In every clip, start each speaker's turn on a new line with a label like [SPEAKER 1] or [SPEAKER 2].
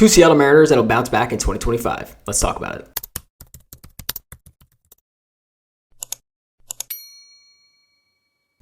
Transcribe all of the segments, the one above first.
[SPEAKER 1] two Seattle Mariners that'll bounce back in 2025. Let's talk about it.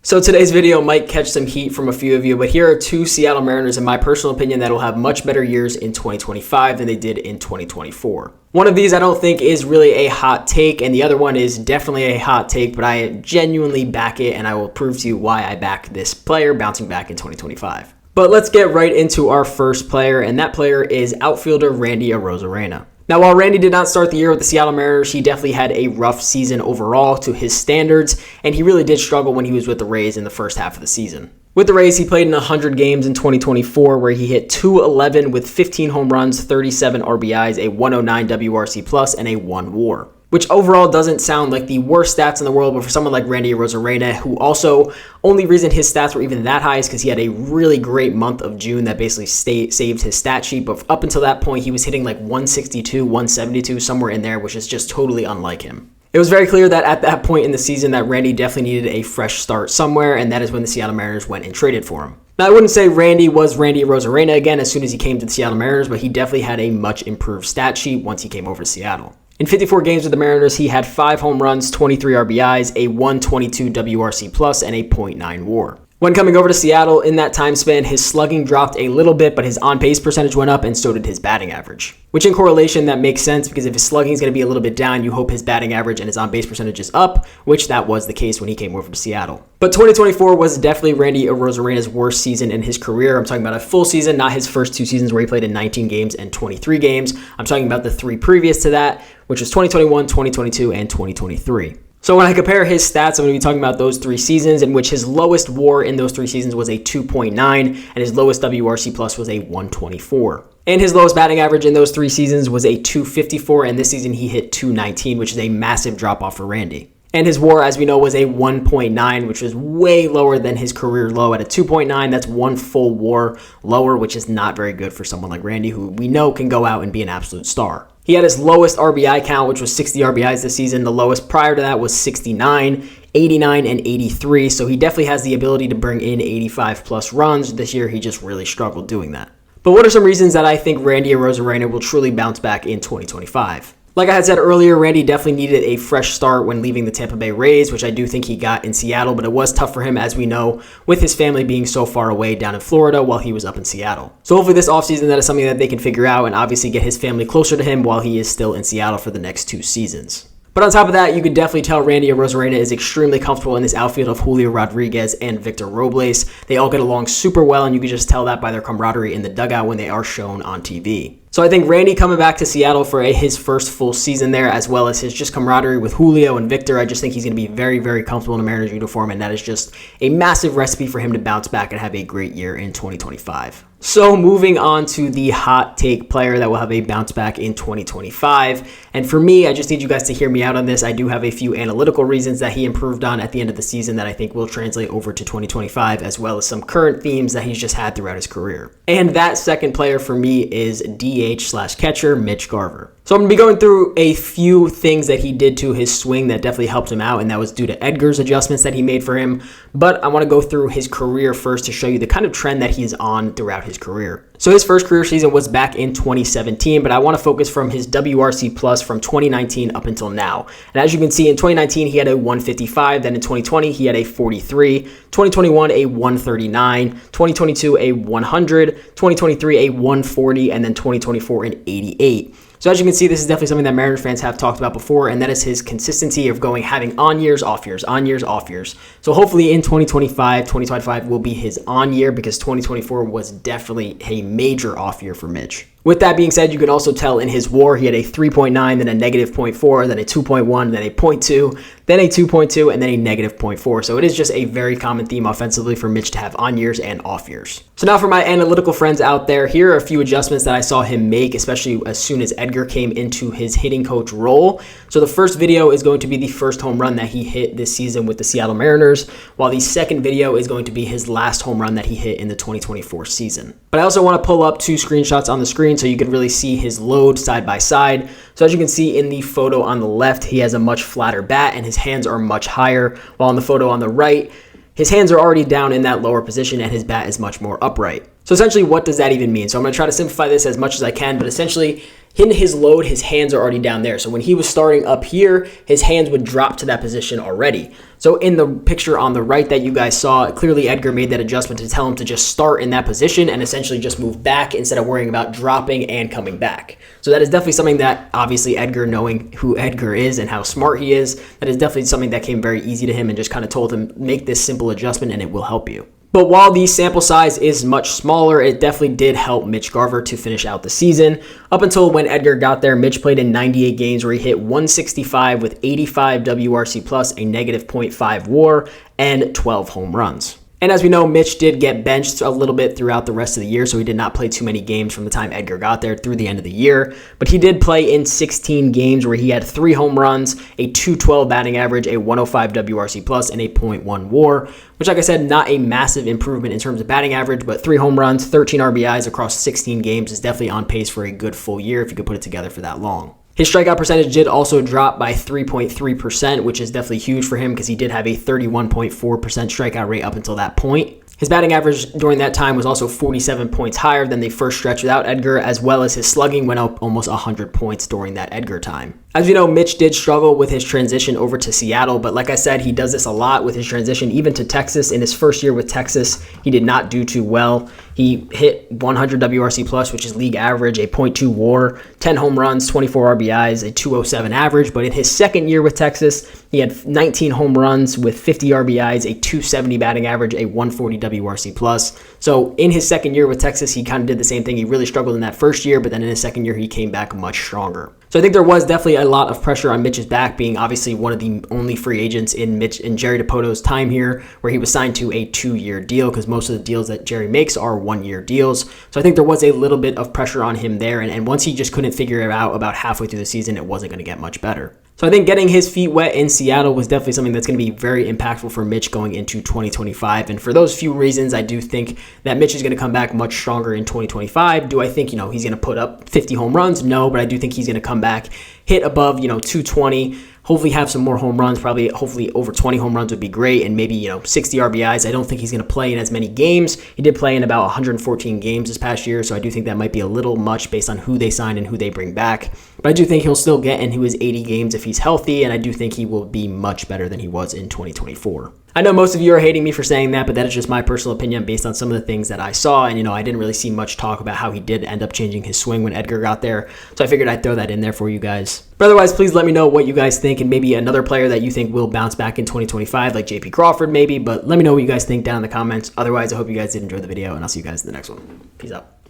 [SPEAKER 1] So today's video might catch some heat from a few of you, but here are two Seattle Mariners, in my personal opinion, that will have much better years in 2025 than they did in 2024. One of these I don't think is really a hot take, and the other one is definitely a hot take, but I genuinely back it, and I will prove to you why I back this player bouncing back in 2025. But let's get right into our first player, and that player is outfielder Randy Arozarena. Now, while Randy did not start the year with the Seattle Mariners, he definitely had a rough season overall to his standards, and he really did struggle when he was with the Rays in the first half of the season. With the Rays, he played in 100 games in 2024, where he hit .211 with 15 home runs, 37 RBIs, a 109 WRC+, and a 1 WAR. Which overall doesn't sound like the worst stats in the world, but for someone like Randy Arozarena, who also, only reason his stats were even that high is because he had a really great month of June that basically saved his stat sheet, but up until that point, he was hitting like 162, 172, somewhere in there, which is just totally unlike him. It was very clear that at that point in the season that Randy definitely needed a fresh start somewhere, and that is when the Seattle Mariners went and traded for him. Now, I wouldn't say Randy was Randy Arozarena again as soon as he came to the Seattle Mariners, but he definitely had a much improved stat sheet once he came over to Seattle. In 54 games with the Mariners, he had 5 home runs, 23 RBIs, a 122 WRC+, and a .9 WAR. When coming over to Seattle, in that time span, his slugging dropped a little bit, but his on-base percentage went up, and so did his batting average. Which in correlation, that makes sense, because if his slugging is going to be a little bit down, you hope his batting average and his on-base percentage is up, which that was the case when he came over to Seattle. But 2024 was definitely Randy Arozarena's worst season in his career. I'm talking about a full season, not his first 2 seasons where he played in 19 games and 23 games. I'm talking about the 3 previous to that, which was 2021, 2022, and 2023. So when I compare his stats, I'm going to be talking about those 3 seasons in which his lowest WAR in those 3 seasons was a 2.9 and his lowest WRC+ was a 124. And his lowest batting average in those 3 seasons was a 254, and this season he hit 219, which is a massive drop off for Randy. And his WAR, as we know, was a 1.9, which was way lower than his career low. At a 2.9, that's 1 full WAR lower, which is not very good for someone like Randy, who we know can go out and be an absolute star. He had his lowest RBI count, which was 60 RBIs this season. The lowest prior to that was 69, 89, and 83. So he definitely has the ability to bring in 85 plus runs. This year, he just really struggled doing that. But what are some reasons that I think Randy Arozarena will truly bounce back in 2025? Like I had said earlier, Randy definitely needed a fresh start when leaving the Tampa Bay Rays, which I do think he got in Seattle, but it was tough for him, as we know, with his family being so far away down in Florida while he was up in Seattle. So hopefully this offseason, that is something that they can figure out and obviously get his family closer to him while he is still in Seattle for the next 2 seasons. But on top of that, you could definitely tell Randy Arozarena is extremely comfortable in this outfield of Julio Rodriguez and Victor Robles. They all get along super well, and you can just tell that by their camaraderie in the dugout when they are shown on TV. So I think Randy coming back to Seattle for his first full season there, as well as his just camaraderie with Julio and Victor, I just think he's going to be very, very comfortable in a Mariners uniform, and that is just a massive recipe for him to bounce back and have a great year in 2025. So moving on to the hot take player that will have a bounce back in 2025. And for me, I just need you guys to hear me out on this. I do have a few analytical reasons that he improved on at the end of the season that I think will translate over to 2025, as well as some current themes that he's just had throughout his career. And that second player for me is DH/catcher Mitch Garver. So I'm going to be going through a few things that he did to his swing that definitely helped him out, and that was due to Edgar's adjustments that he made for him. But I want to go through his career first to show you the kind of trend that he's on throughout his career. So his first career season was back in 2017, but I want to focus from his WRC plus from 2019 up until now. And as you can see, in 2019, he had a 155. Then in 2020, he had a 43. 2021, a 139. 2022, a 100. 2023, a 140. And then 2024, an 88. So as you can see, this is definitely something that Mariners fans have talked about before, and that is his consistency of having on years, off years, on years, off years. So hopefully in 2025 will be his on year, because 2024 was definitely a major off year for Mitch. With that being said, you can also tell in his WAR, he had a 3.9, then a negative 0.4, then a 2.1, then a 0.2, then a 2.2, and then a negative 0.4. So it is just a very common theme offensively for Mitch to have on years and off years. So now for my analytical friends out there, here are a few adjustments that I saw him make, especially as soon as Edgar came into his hitting coach role. So the first video is going to be the first home run that he hit this season with the Seattle Mariners, while the second video is going to be his last home run that he hit in the 2024 season. But I also want to pull up 2 screenshots on the screen so you can really see his load side by side. So as you can see in the photo on the left, he has a much flatter bat and his hands are much higher, while in the photo on the right, his hands are already down in that lower position and his bat is much more upright. So So essentially, what does that even mean? So I'm going to try to simplify this as much as I can, but essentially, in his load, his hands are already down there. So when he was starting up here, his hands would drop to that position already. So in the picture on the right that you guys saw, clearly Edgar made that adjustment to tell him to just start in that position and essentially just move back instead of worrying about dropping and coming back. So that is definitely something that obviously Edgar, knowing who Edgar is and how smart he is, that is definitely something that came very easy to him and just kind of told him, make this simple adjustment and it will help you. But while the sample size is much smaller, it definitely did help Mitch Garver to finish out the season. Up until when Edgar got there, Mitch played in 98 games where he hit 165 with 85 WRC plus, a negative 0.5 WAR, and 12 home runs. And as we know, Mitch did get benched a little bit throughout the rest of the year, so he did not play too many games from the time Edgar got there through the end of the year. But he did play in 16 games where he had 3 home runs, a 212 batting average, a 105 WRC plus, and a 0.1 WAR, which, like I said, not a massive improvement in terms of batting average, but 3 home runs, 13 RBIs across 16 games is definitely on pace for a good full year if you could put it together for that long. His strikeout percentage did also drop by 3.3%, which is definitely huge for him because he did have a 31.4% strikeout rate up until that point. His batting average during that time was also 47 points higher than the first stretch without Edgar, as well as his slugging went up almost 100 points during that Edgar time. As you know, Mitch did struggle with his transition over to Seattle, but like I said, he does this a lot with his transition, even to Texas. In his first year with Texas, he did not do too well. He hit 100 WRC plus, which is league average, a 0.2 WAR, 10 home runs, 24 RBIs, a 207 average. But in his second year with Texas, he had 19 home runs with 50 RBIs, a 270 batting average, a 140 WRC plus. So in his second year with Texas, he kind of did the same thing. He really struggled in that first year, but then in his second year, he came back much stronger. So I think there was definitely a lot of pressure on Mitch's back, being obviously one of the only free agents in Jerry Dipoto's time here, where he was signed to a 2-year deal, because most of the deals that Jerry makes are 1-year deals. So I think there was a little bit of pressure on him there, and once he just couldn't figure it out about halfway through the season, it wasn't going to get much better. So I think getting his feet wet in Seattle was definitely something that's going to be very impactful for Mitch going into 2025. And for those few reasons, I do think that Mitch is going to come back much stronger in 2025. Do I think, he's going to put up 50 home runs? No, but I do think he's going to come back, hit above, 220, hopefully have some more home runs, hopefully over 20 home runs would be great, and maybe, 60 RBIs. I don't think he's going to play in as many games. He did play in about 114 games this past year, so I do think that might be a little much based on who they sign and who they bring back. But I do think he'll still get into his 80 games if he's healthy, and I do think he will be much better than he was in 2024. I know most of you are hating me for saying that, but that is just my personal opinion based on some of the things that I saw. And, I didn't really see much talk about how he did end up changing his swing when Edgar got there. So I figured I'd throw that in there for you guys. But otherwise, please let me know what you guys think, and maybe another player that you think will bounce back in 2025, like JP Crawford maybe. But let me know what you guys think down in the comments. Otherwise, I hope you guys did enjoy the video, and I'll see you guys in the next one. Peace out.